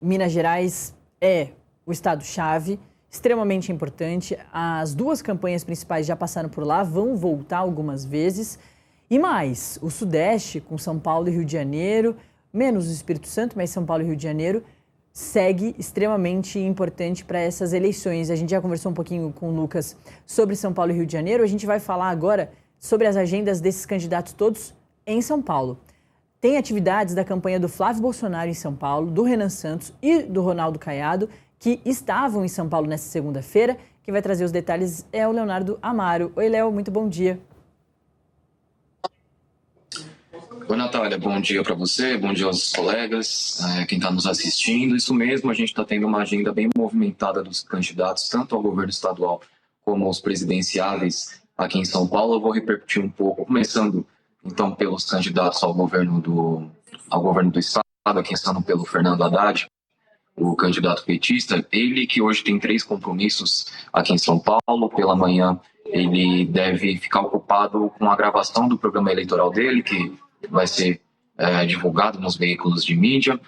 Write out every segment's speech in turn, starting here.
Minas Gerais é o estado-chave, extremamente importante. As duas campanhas principais já passaram por lá, vão voltar algumas vezes. E mais, o Sudeste, com São Paulo e Rio de Janeiro, menos o Espírito Santo, mas São Paulo e Rio de Janeiro, segue extremamente importante para essas eleições. A gente já conversou um pouquinho com o Lucas sobre São Paulo e Rio de Janeiro. A gente vai falar agora sobre as agendas desses candidatos todos em São Paulo. Tem atividades da campanha do Flávio Bolsonaro em São Paulo, do Renan Santos e do Ronaldo Caiado, que estavam em São Paulo nesta segunda-feira. Quem vai trazer os detalhes é o Leonardo Amaro. Oi, Léo, muito bom dia. Oi, Natália, bom dia para você, bom dia aos colegas, quem está nos assistindo. Isso mesmo, a gente está tendo uma agenda bem movimentada dos candidatos, tanto ao governo estadual como aos presidenciáveis aqui em São Paulo. Eu vou repercutir um pouco, começando então pelos candidatos ao governo do estado, aqui começando pelo Fernando Haddad, o candidato petista. Ele que hoje tem 3 compromissos aqui em São Paulo. Pela manhã ele deve ficar ocupado com a gravação do programa eleitoral dele, que vai ser divulgado nos veículos de mídia.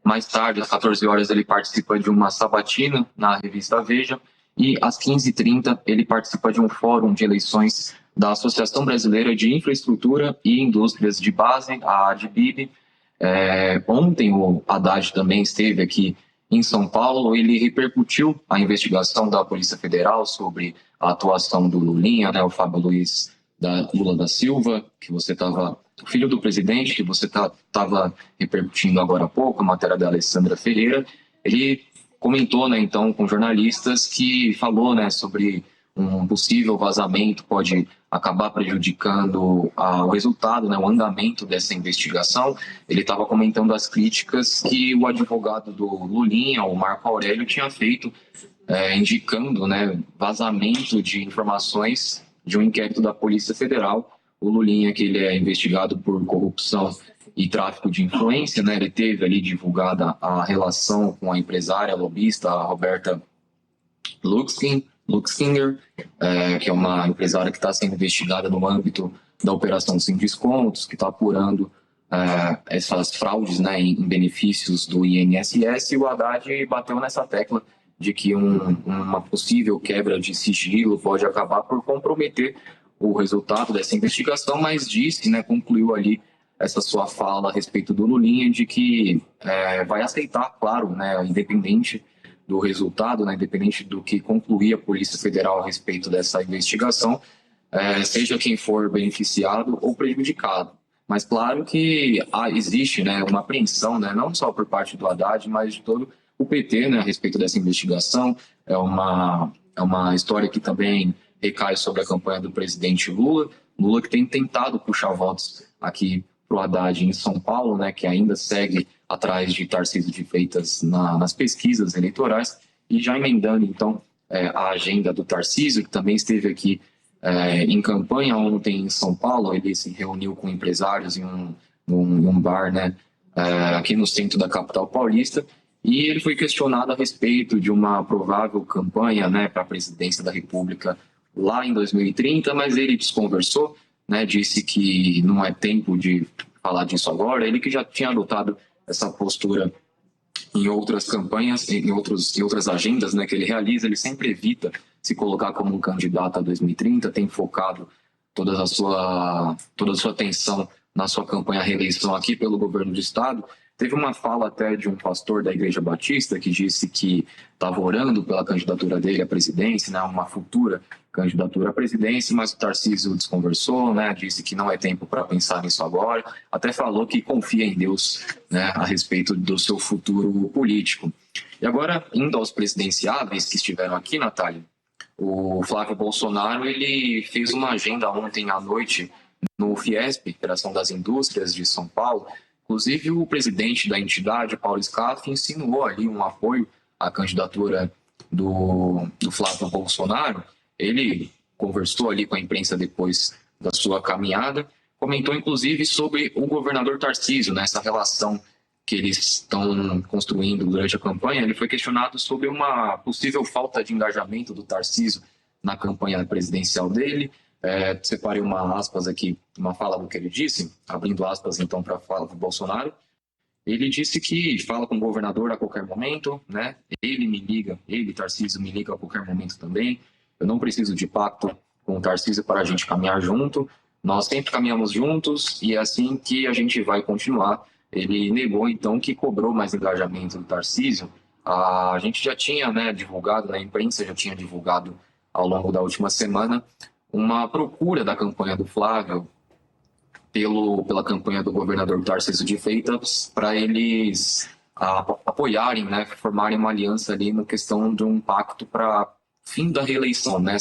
Mais tarde, às 14 horas, ele participa de uma sabatina na revista Veja, e às 15h30 ele participa de um fórum de eleições da Associação Brasileira de Infraestrutura e Indústrias de Base, a ADBIB. Ontem o Haddad também esteve aqui em São Paulo. Ele repercutiu a investigação da Polícia Federal sobre a atuação do Lulinha, o Fábio Luiz Lula da Silva, que você estava, o filho do presidente, que você estava repercutindo agora há pouco, a matéria da Alessandra Ferreira. Ele comentou, então, com jornalistas, que falou, sobre um possível vazamento pode acabar prejudicando o resultado, o andamento dessa investigação. Ele estava comentando as críticas que o advogado do Lulinha, o Marco Aurélio, tinha feito, indicando vazamento de informações de um inquérito da Polícia Federal. O Lulinha, que ele é investigado por corrupção e tráfico de influência, ele teve ali divulgada a relação com a empresária lobista, a Roberta Luxinger, que é uma empresária que está sendo investigada no âmbito da Operação Sem Descontos, que está apurando essas fraudes em benefícios do INSS. E o Haddad bateu nessa tecla de que uma possível quebra de sigilo pode acabar por comprometer o resultado dessa investigação, mas disse, concluiu ali essa sua fala a respeito do Lulinha, de que vai aceitar, claro, independente do resultado, independente do que concluir a Polícia Federal a respeito dessa investigação, seja quem for beneficiado ou prejudicado. Mas claro que existe uma apreensão, não só por parte do Haddad, mas de todo o PT, a respeito dessa investigação. É uma história que também recai sobre a campanha do presidente Lula que tem tentado puxar votos aqui para o Haddad em São Paulo, que ainda segue atrás de Tarcísio de Freitas nas pesquisas eleitorais. E já emendando, então, a agenda do Tarcísio, que também esteve aqui em campanha ontem em São Paulo. Ele se reuniu com empresários em um bar aqui no centro da capital paulista, e ele foi questionado a respeito de uma provável campanha para a presidência da República lá em 2030, mas ele desconversou, disse que não é tempo de falar disso agora. Ele que já tinha adotado essa postura em outras campanhas, em outras agendas que ele realiza. Ele sempre evita se colocar como um candidato a 2030, tem focado toda a sua atenção na sua campanha à reeleição aqui pelo governo do estado. Teve uma fala até de um pastor da Igreja Batista que disse que estava orando pela candidatura dele à presidência, uma futura candidatura à presidência, mas o Tarcísio desconversou, disse que não é tempo para pensar nisso agora. Até falou que confia em Deus a respeito do seu futuro político. E agora, indo aos presidenciáveis que estiveram aqui, Natália, o Flávio Bolsonaro ele fez uma agenda ontem à noite no Fiesp, Federação das Indústrias de São Paulo. Inclusive, o presidente da entidade, Paulo Scaff, insinuou ali um apoio à candidatura do Flávio Bolsonaro. Ele conversou ali com a imprensa depois da sua caminhada, comentou inclusive sobre o governador Tarcísio, essa relação que eles estão construindo durante a campanha. Ele foi questionado sobre uma possível falta de engajamento do Tarcísio na campanha presidencial dele. Separei uma aspas aqui, uma fala do que ele disse, abrindo aspas então para a fala do Bolsonaro. Ele disse que fala com o governador a qualquer momento, né? Ele me liga, Tarcísio, me liga a qualquer momento também. Eu não preciso de pacto com o Tarcísio para a gente caminhar junto. Nós sempre caminhamos juntos e é assim que a gente vai continuar. Ele negou, então, que cobrou mais engajamento do Tarcísio. A gente já tinha, né, divulgado, na imprensa já tinha divulgado ao longo da última semana uma procura da campanha do Flávio pela campanha do governador Tarcísio de Freitas para eles apoiarem, né, formarem uma aliança ali na questão de um pacto para fim da reeleição, né,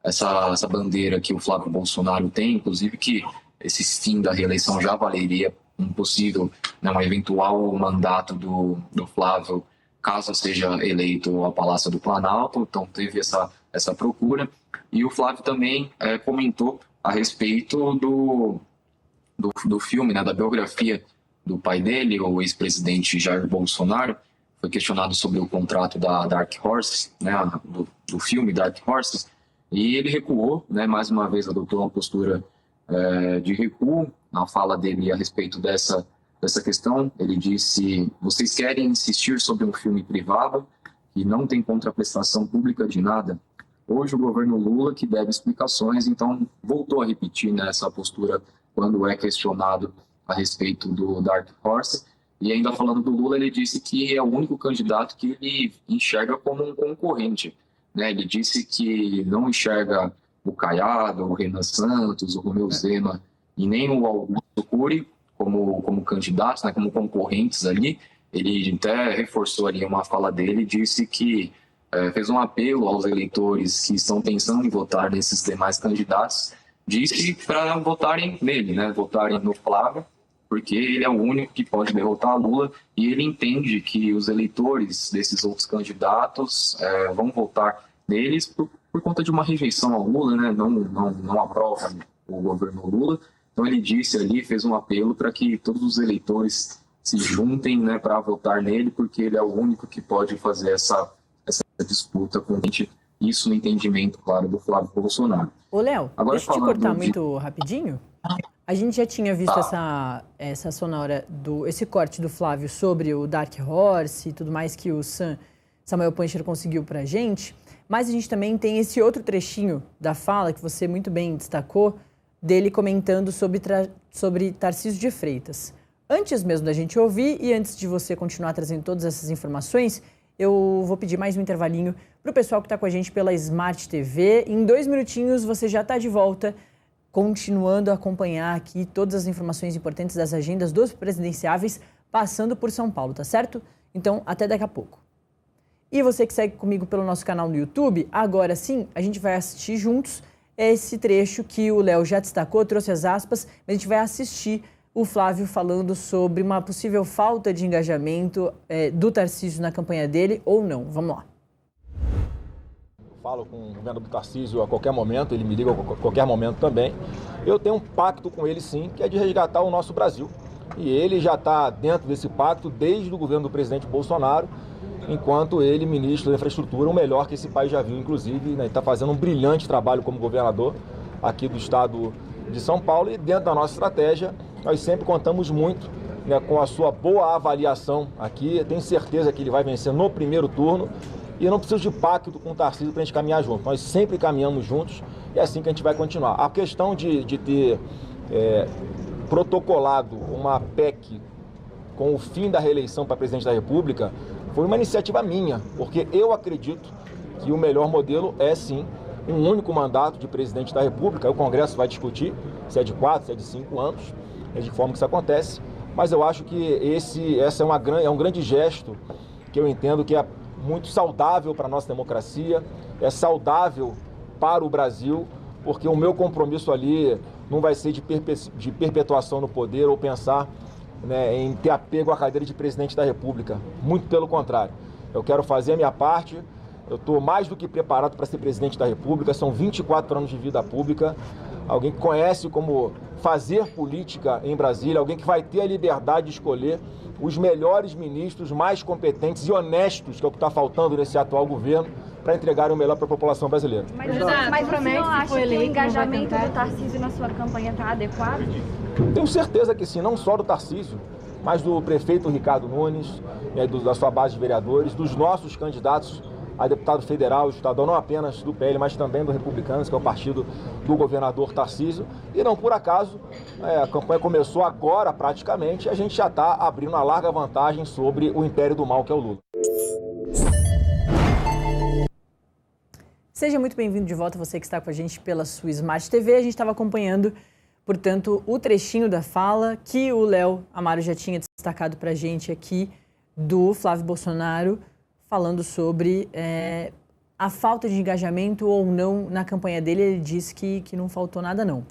essa bandeira que o Flávio Bolsonaro tem, inclusive que esse fim da reeleição já valeria um possível, né, um eventual mandato do Flávio, caso seja eleito ao Palácio do Planalto. Então teve essa procura. E o Flávio também comentou a respeito do filme, né, da biografia do pai dele, o ex-presidente Jair Bolsonaro. Foi questionado sobre o contrato da Dark Horse, né, do filme Dark Horse, e ele recuou, né, mais uma vez adotou uma postura de recuo na fala dele a respeito dessa questão. Ele disse: vocês querem insistir sobre um filme privado que não tem contraprestação pública de nada? Hoje o governo Lula que deve explicações, então voltou a repetir nessa postura quando é questionado a respeito do Dark Horse. E ainda falando do Lula, ele disse que é o único candidato que ele enxerga como um concorrente, né? Ele disse que não enxerga o Caiado, o Renan Santos, o Romeu Zema e nem o Augusto Cury como candidatos, né, como concorrentes ali. Ele até reforçou ali uma fala dele, disse que fez um apelo aos eleitores que estão pensando em votar nesses demais candidatos, disse para votarem nele, né, votarem no Flávio, porque ele é o único que pode derrotar Lula, e ele entende que os eleitores desses outros candidatos vão votar neles por conta de uma rejeição ao Lula, né, não aprovam o governo Lula. Então ele disse ali, fez um apelo para que todos os eleitores se juntem, né, para votar nele, porque ele é o único que pode fazer essa disputa com a gente. Isso no entendimento, claro, do Flávio Bolsonaro. Ô, Léo, deixa eu te cortar muito rapidinho. A gente já tinha visto essa sonora, esse corte do Flávio sobre o Dark Horse e tudo mais que o Samuel Puncher conseguiu pra gente, mas a gente também tem esse outro trechinho da fala que você muito bem destacou, dele comentando sobre Tarcísio de Freitas. Antes mesmo da gente ouvir e antes de você continuar trazendo todas essas informações, eu vou pedir mais um intervalinho para o pessoal que está com a gente pela Smart TV. Em 2 minutinhos você já está de volta, continuando a acompanhar aqui todas as informações importantes das agendas dos presidenciáveis passando por São Paulo, tá certo? Então, até daqui a pouco. E você que segue comigo pelo nosso canal no YouTube, agora sim, a gente vai assistir juntos esse trecho que o Léo já destacou, trouxe as aspas, mas a gente vai assistir o Flávio falando sobre uma possível falta de engajamento do Tarcísio na campanha dele ou não. Vamos lá. Falo com o governador do Tarcísio a qualquer momento, ele me liga a qualquer momento também. Eu tenho um pacto com ele sim, que é de resgatar o nosso Brasil. E ele já está dentro desse pacto desde o governo do presidente Bolsonaro, enquanto ele, ministro da Infraestrutura, o melhor que esse país já viu, inclusive, né, está fazendo um brilhante trabalho como governador aqui do estado de São Paulo. E dentro da nossa estratégia, nós sempre contamos muito, né, com a sua boa avaliação aqui. Eu tenho certeza que ele vai vencer no primeiro turno. E eu não preciso de pacto com o Tarcísio para a gente caminhar junto. Nós sempre caminhamos juntos e é assim que a gente vai continuar. A questão de ter protocolado uma PEC com o fim da reeleição para presidente da República foi uma iniciativa minha, porque eu acredito que o melhor modelo é sim um único mandato de presidente da República. O Congresso vai discutir se é de 4, se é de 5 anos, é de forma que isso acontece. Mas eu acho que esse é um grande gesto que eu entendo que é muito saudável para a nossa democracia, é saudável para o Brasil, porque o meu compromisso ali não vai ser de perpetuação no poder ou pensar, né, em ter apego à cadeira de presidente da República. Muito pelo contrário. Eu quero fazer a minha parte, eu estou mais do que preparado para ser presidente da República, são 24 anos de vida pública, alguém que conhece como fazer política em Brasília, alguém que vai ter a liberdade de escolher os melhores ministros, mais competentes e honestos, que é o que está faltando nesse atual governo, para entregar o melhor para a população brasileira. Mas você não acha que o engajamento do Tarcísio na sua campanha está adequado? Tenho certeza que sim, não só do Tarcísio. mas do prefeito Ricardo Nunes, da sua base de vereadores, dos nossos candidatos a deputado federal, estadual, não apenas do PL, mas também do Republicanos, que é o partido do governador Tarcísio. E não por acaso, a campanha começou agora praticamente, e a gente já está abrindo uma larga vantagem sobre o império do mal, que é o Lula. Seja muito bem-vindo de volta, você que está com a gente pela sua Smart TV. A gente estava acompanhando, portanto, o trechinho da fala que o Léo Amaro já tinha destacado para a gente aqui do Flávio Bolsonaro, falando sobre a falta de engajamento ou não na campanha dele. Ele disse que não faltou nada, não.